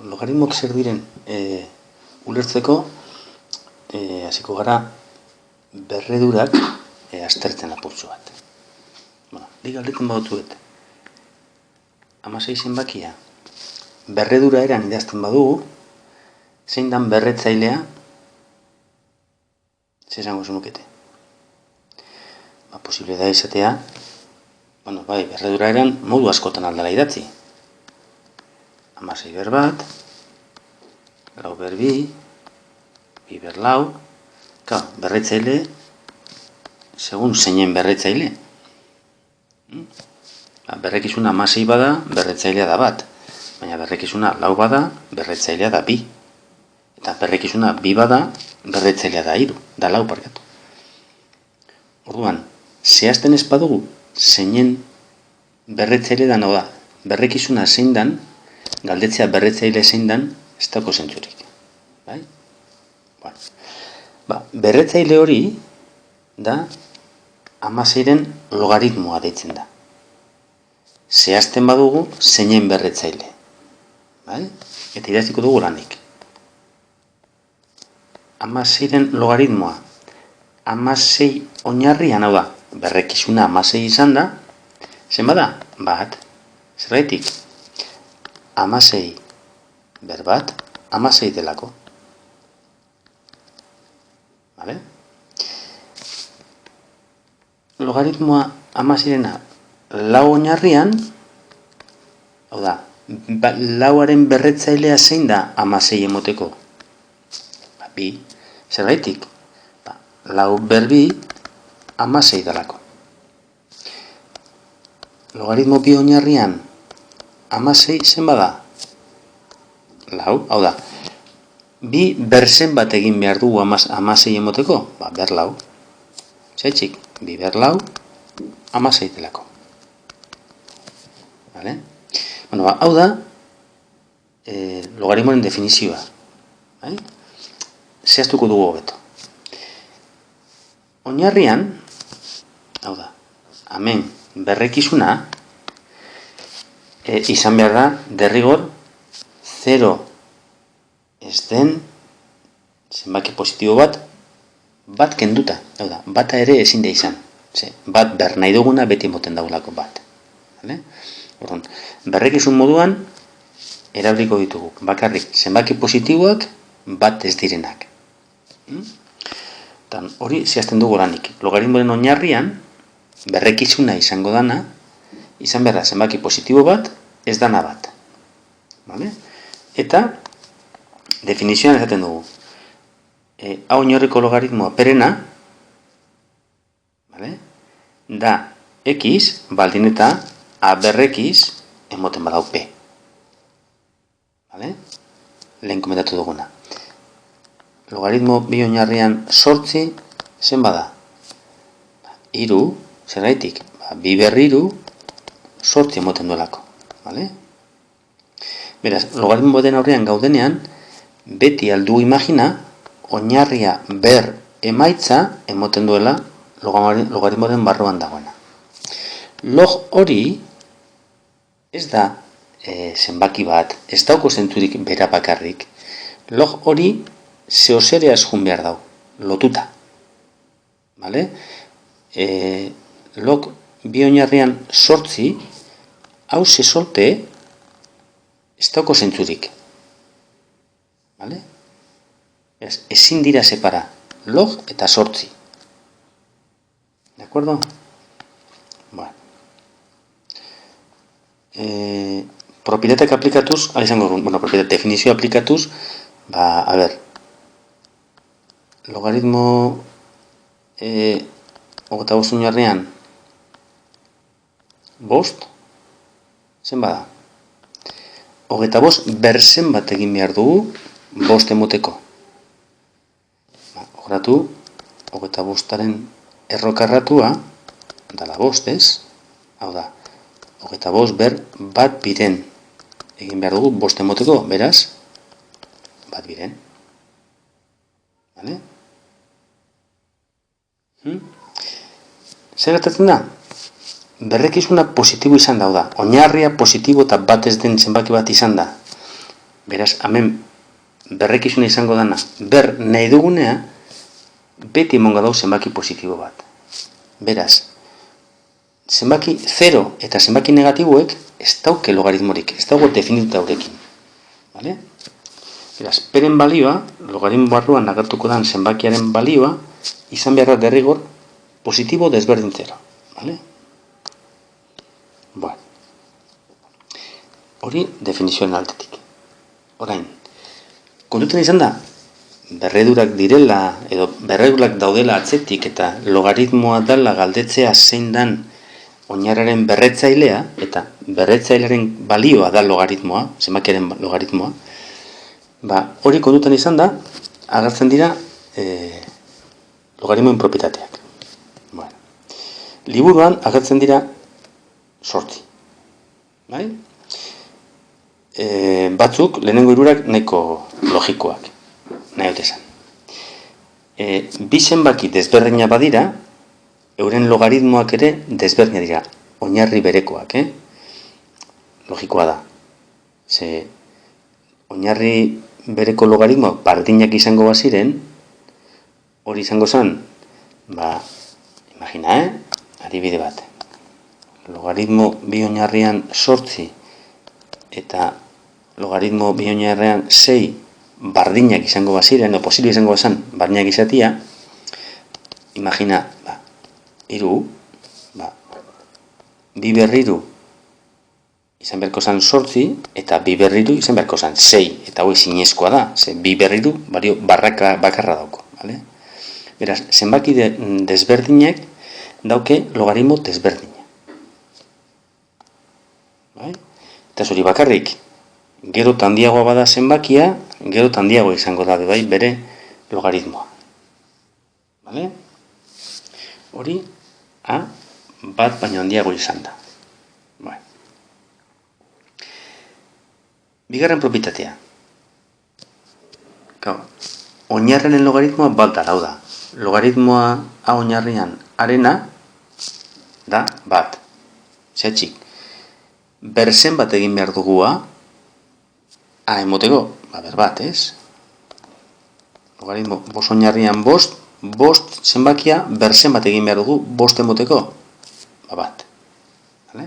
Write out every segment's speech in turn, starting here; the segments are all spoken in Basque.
logaritmoak zer diren ulertzeko hasiko gara berredurak aztertzen apurtxo bat. Nik galdetzen badutuet, 16 zenbakia berredura eran idazten badugu, zein dan berretzailea, zezango zunukete. Posible da izatea, berredura eran modu askotan aldala idatzi. 16 ber bat, 4 ber 2, 2 ber 4, berretzaile, segun zeinen berretzaile. Berrekizuna 16 bada, berretzailea da bat. Baina berrekizuna 4 bada, berretzailea da 2. Eta berrekizuna 2 bada, berretzailea da 3. Da 4 parkatu. Orduan, zehazten ez badugu, zeinen berretzaile da da. Berrekizuna zein dan, galdetzea berretzaile zein dan, ez dago zentzurik. Berretzaile hori da 16-ren logaritmoa deitzen da. Zehazten badugu, zeinen berretzaile. Eta idaziko dugu lanik. 16-ren logaritmoa. 16 oinarrian, hau da, berrekizuna 16 izan da, zen bada? Bat. Zergaitik? 16 ber bat, 16 delako. Logaritmoa 16-rena lau oinarrian, hau da, lauaren berretzailea zein da 16 emoteko? 2. Zergaitik? 4 ber 2, 16 delako. Logaritmo bi oinarrian 16 zen bada? 4, hau da, bi berzen bat egin behar dugu 16 emoteko? Ber 4. Zaitxik, 2 ber 4, 16 delako. Hau da, logaritmoaren definizioa. Zehaztuko dugu hobeto. Oinarrian, hau da, hemen berrekizuna, izan behar da, derrigor, 0 ez den, zenbaki positibo bat kenduta. Hau da, bata ere ezin da izan. Bat ber nahi duguna beti moten daulako bat. Berrekizun moduan, erabiliko ditugu. Bakarrik, zenbaki positiboak bat ez direnak. Hori zehazten dugu lanik. Logaritmoaren oinarrian, berrekizuna izango dana, izan behar da zenbaki positibo bat, ez dana bat. Eta, definizioan ezaten dugu. Hau oinorriko logaritmoa perena, da x baldin eta a berrekiz emoten badau p. Lehen komentatu duguna. Logaritmo bi oinarrian 8 zen bada? 3, zergaitik? 2 ber 3, 8 emoten duelako. Beraz, logaritmo den aurrean gaudenean, beti aldu imagina, oinarria ber emaitza emoten duela logaritmoaren barruan dagoena. Log hori ez da zenbaki bat, ez dauko zentzurik bera bakarrik. Log hori zeozereaz jun behar dau, lotuta. Log bi oinarrian 8, hau zezolte ez dauko zentzurik. Ezin dira separa, log eta 8. ¿De acuerdo? Propietate aplikatuz, definizio aplikatuz, logaritmo 25 oinarrian 5, zen bada? 25 berzen bat egin behar dugu 5 emoteko. Horatu, 25-aren errokarratua, dala 5 ez, hau da, 25 ber bat biren egin behar dugu 5 emoteko, beraz, bat biren. Zer gertatzen da? Berrekizuna positibo izan da, oinarria positibo eta bat ez den zenbaki bat izan da. Beraz, hemen berrekizuna izango dana, ber nahi dugunea, beti emongo dau zenbaki positibo bat. Beraz, zenbaki 0 eta zenbaki negatiboek ez dauke logaritmorik, ez dago definituta horrekin. Vale? Beraz, peren balioa, logaritmo barruan agertuko dan zenbakiaren balioa, izan behar da derrigor positibo desberdin 0. Vale? Bueno. Hori definizioen altetik. Orain, kontutan izan da, berredurak direla, edo berredurak daudela atzetik, eta logaritmoa dala galdetzea zein dan oinarraren berretzailea, eta berretzailaren balioa da logaritmoa, zenbakiaren logaritmoa, hori kontutan izan da, agertzen dira logaritmoen propietateak. Bueno. Liburuan agertzen dira 8. Bai? Batzuk, lehenengo hirurak nahiko logikoak, nahi dut esan. Bi zenbaki desberdina badira, euren logaritmoak ere desberdina dira, oinarri berekoak, logikoa da. Ze, oinarri bereko logaritmoak bardinak izango baziren, hori izango zen, imagina, adibide bat. Logaritmo bi oinarrian 8 eta logaritmo bi oinarrian 6 bardinak izango baziren, o posible izango bazan bardinak izatia, imagina, 3, bi berriru izan beharko zan 8, eta bi berriru izan beharko zan 6, eta hoi zinezkoa da, ze bi berriru bario barraka bakarra dauko. Vale? Beraz, zenbaki desberdinek dauke logaritmo desberdina. Bai? Eta zuri bakarrik, gero handiagoa bada zenbakia, gero handiagoa izango da bai bere logaritmoa. Vale? Hori, bat baino handiago izan da. Bueno. Bigarren propietatea. Oinarrenen logaritmoa bat da, hau da. Logaritmoa a oinarrian arena da bat. Zehatxik. Berzen bat egin behar dugua, emoteko, bat, ez? Logaritmo, bost oinarrian bost zenbakia berzen bat egin behar dugu, bost emoteko, bat. Vale?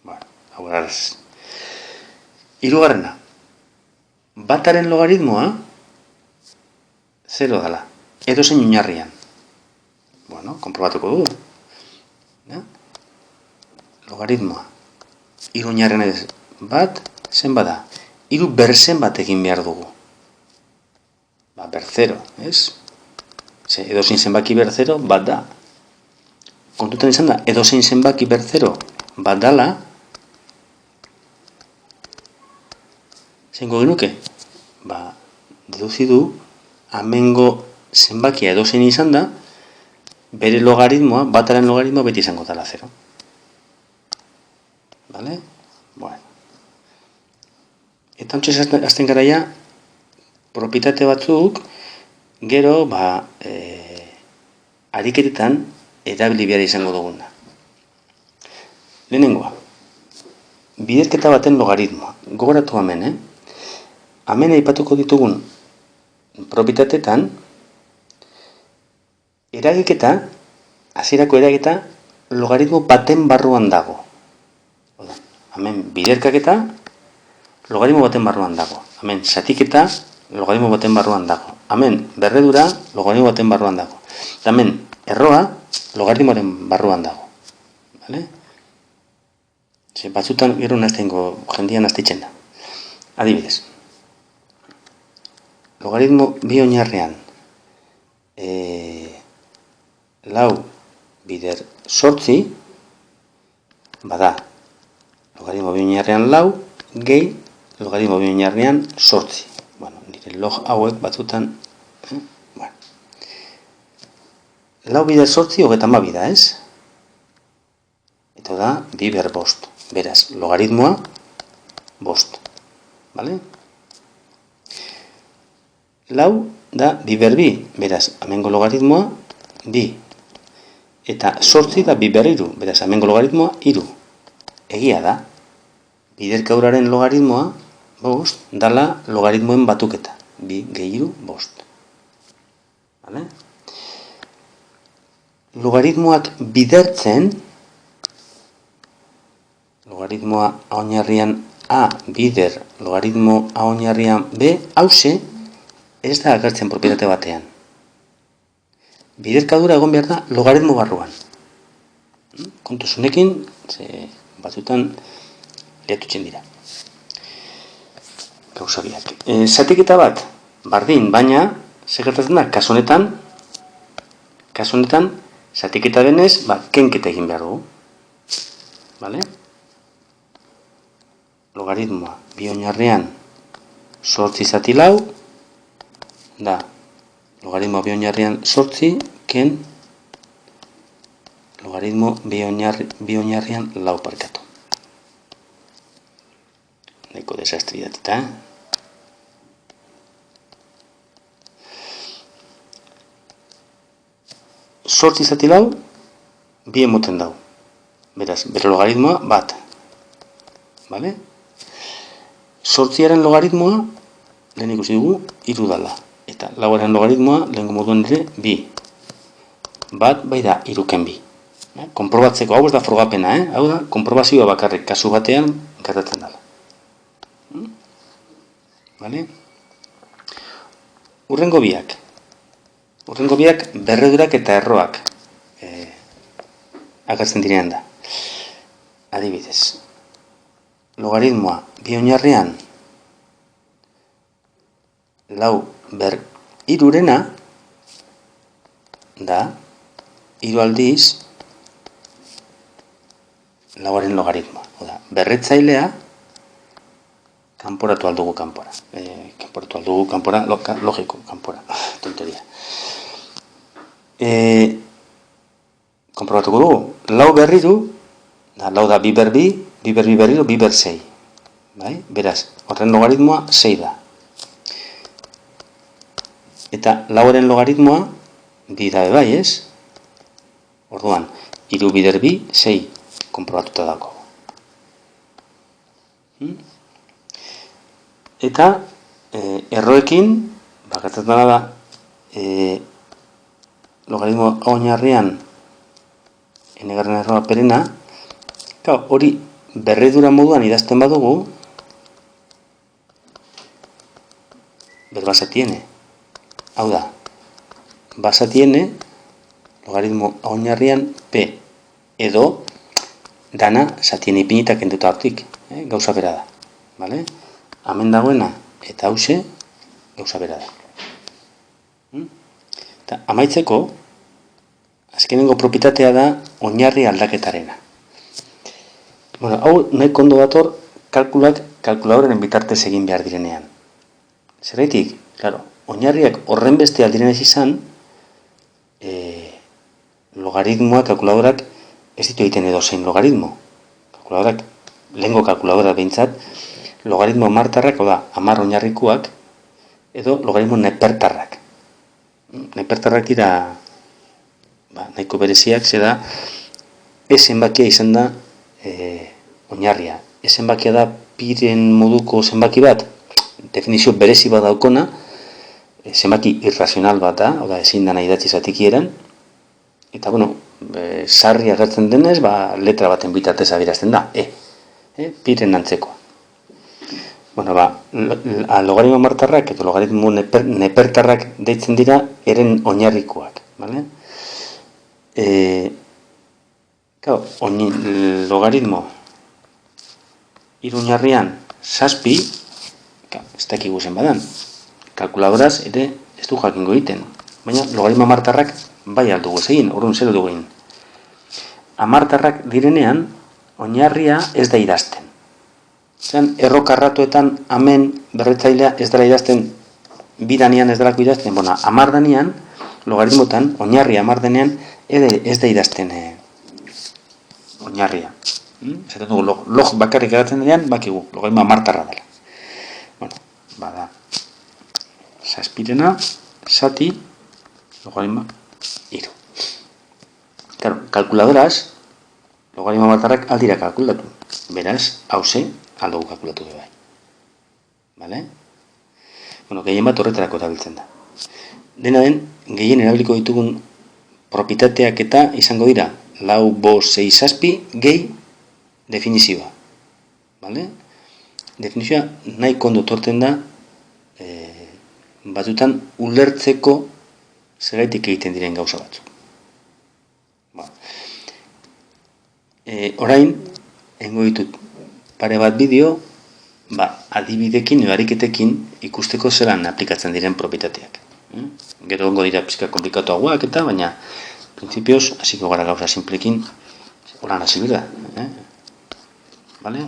Bueno, hau garaz. Hirugarrena. Bataren logaritmoa 0 dala, edo zein oinarrian. Bueno, konprobatuko dugu. Logaritmoa. 3 oinarrian ez bat, zen bada. 3 berzen bat egin behar dugu. Ber 0, ez? Edo zein zenbaki ber 0, bat da. Kontutan izan da, edo zein zenbaki ber 0, bat dala, zeingo genuke? Deduzidu, amengo zenbakia edo zein izan da, bere logaritmoa, bataren logaritmoa beti izango dala 0. Vale? Bueno. Eta ontsa azten garaia, propietate batzuk, gero, ariketetan, erabili behar izango duguna. Lehenengoa, biderketa baten logaritmoa. Gogoratu hemen, hemen aipatuko ditugun propietatetan, eragiketa, hasierako eragiketa, logaritmo baten barruan dago. Hemen biderkaketa, logaritmo baten barruan dago. Hemen zatiketa, logaritmo baten barruan dago. Hemen berredura, logaritmo baten barruan dago. Eta hemen erroa, logaritmoaren barruan dago. Vale? Batzutan gero naztengo, jendia naztitzen da. Adibidez. Logaritmo bi oinarrean, lau bider 8, bada, logaritmo bi oinarrean lau, gehi, logaritmo bi oinarrean 8. Bueno, nire log hauek batzutan, bueno. Lau bider 8, 32 da, ez? Eta da, bi ber bost. Beraz, logaritmoa, bost. Vale? Lau da bi ber bi. Beraz, hemengo logaritmoa, bi. Eta 8 da bi ber iru. Beraz, hemengo logaritmoa, iru. Egia da. Biderkauraren logaritmoa, bost, dala logaritmoen batuketa. 2 gehiru bost. Vale? Logaritmoak bidertzen, logaritmoa oinarrian A bider, logaritmo A oinarrian B, hause ez da agertzen propietate batean. Biderkadura egon behar da logaritmo barruan. Kontuzunekin, batzutan liatutzen dira. Gauza biak. Zatiketa bat, bardin, baina, segertatzen da, kasu honetan, zatiketa denez, kenketa egin behar dugu. Vale? Logaritmoa, bi oinarrian, 8 zati lau, da, logaritmo bi oinarrian 8, ken logaritmo bi oinarrian lau parkatu. Nahiko desastri datita, 8 zati lau, bi emoten dau. Beraz, bere logaritmoa bat. Vale? 8aren logaritmoa, lehen ikusi dugu, 3 dala. Eta lauaren logaritmoa, lehenko moduan ere, 2. Bat, bai da, 3ken 2. Konprobatzeko, hau ez da frogapena, hau da, konprobazioa bakarrik, kasu batean, gertatzen dala. Vale? Urrengo biak berredurak eta erroak agertzen direan da. Adibidez, logaritmoa bi oinarrian lau ber irurena da 3 aldiz lauaren logaritmoa. Oda, berretzailea kanporatu aldugu kanpora. Logiko, kanpora. Tonteria. Konprobatuko dugu. Lau berriru, lau da bi ber bi, bi ber bi berriru, bi ber 6. Bai? Beraz, horren logaritmoa 6 da. Eta lauaren logaritmoa, bi da bai, ez? Orduan, 3 bider bi, 6 konprobatuta dago. Eta erroekin, bakatzen da, logaritmo oinarrian enegarren erroa perena, hori berredura moduan idazten badugu, berbasa tiene. Hau da, basa tiene logaritmo oinarrian P edo dana satiene ipinitak enduta hortik, gauza bera da. Vale? Hemen dagoena eta hause gauza bera da. Eta amaitzeko, azkenengo propietatea da oinarri aldaketarena. Bueno, hau nahi kondo dator kalkuladoren bitartez egin behar direnean. Zerraitik, claro, oinarriak horren beste aldirenez izan, logaritmoa kalkuladorak ez ditu egiten edo zein logaritmo. Kalkuladorak, lehengo kalkuladorak behintzat, logaritmo martarrak, oda, 10 oinarrikuak, edo logaritmo nepertarrak. Nepertarrak dira, nahiko bereziak, zeda, zenbakia izan da oinarria. Zenbakia da piren moduko zenbaki bat, definizio berezi bat daukona, zenbaki irrazional bat da, oda, ezin da nahi datzi zatikieran, eta, bueno, sarri agertzen denez, letra baten bitartez adierazten da, piren antzekoa. Bueno, logaritmo martarrak eta logaritmo nepertarrak deitzen dira eren oinarrikoak, vale? Logaritmo iruñarrian 7, ez dakigu zen badan, kalkuladoraz ere ez du jakingo egiten, baina logaritmo martarrak bai aldugu ez egin, orduan zer dugu egin. Amartarrak direnean, oinarria ez da idazten. Zeran, errokarratuetan hemen berretzailea ez dela idazten, bidanean ez delako idazten, bona, amardanean, logaritmotan, oinarria amardanean, ez da idazten oinarria. Zaten dugu, log bakarrik edatzen denean, bakigu, logaritmo amartarra dela. Bueno, bada, 7 zati, logaritmo 3. Claro, kalkuladoraz, logaritmo amartarrak aldira kalkulatu. Beraz, hause, aldugu kalkulatu bai. Vale? Bueno, gehien bat horretarako erabiltzen da. Dena den, gehien erabiliko ditugun propietateak eta izango dira 4, 5, 6, 7 gehi definizioa. Vale? Definizioa nahi kondo torten da batzutan ulertzeko zergaitik egiten diren gauza batzuk. Orain, engo ditut pare bat bideo, adibidekin edo ariketekin ikusteko zelan aplikatzen diren propietateak. Gero ongo dira pizka komplikatuagoak eta, baina printzipioz hasiko gara gauza simplekin horan hasi bida. Vale?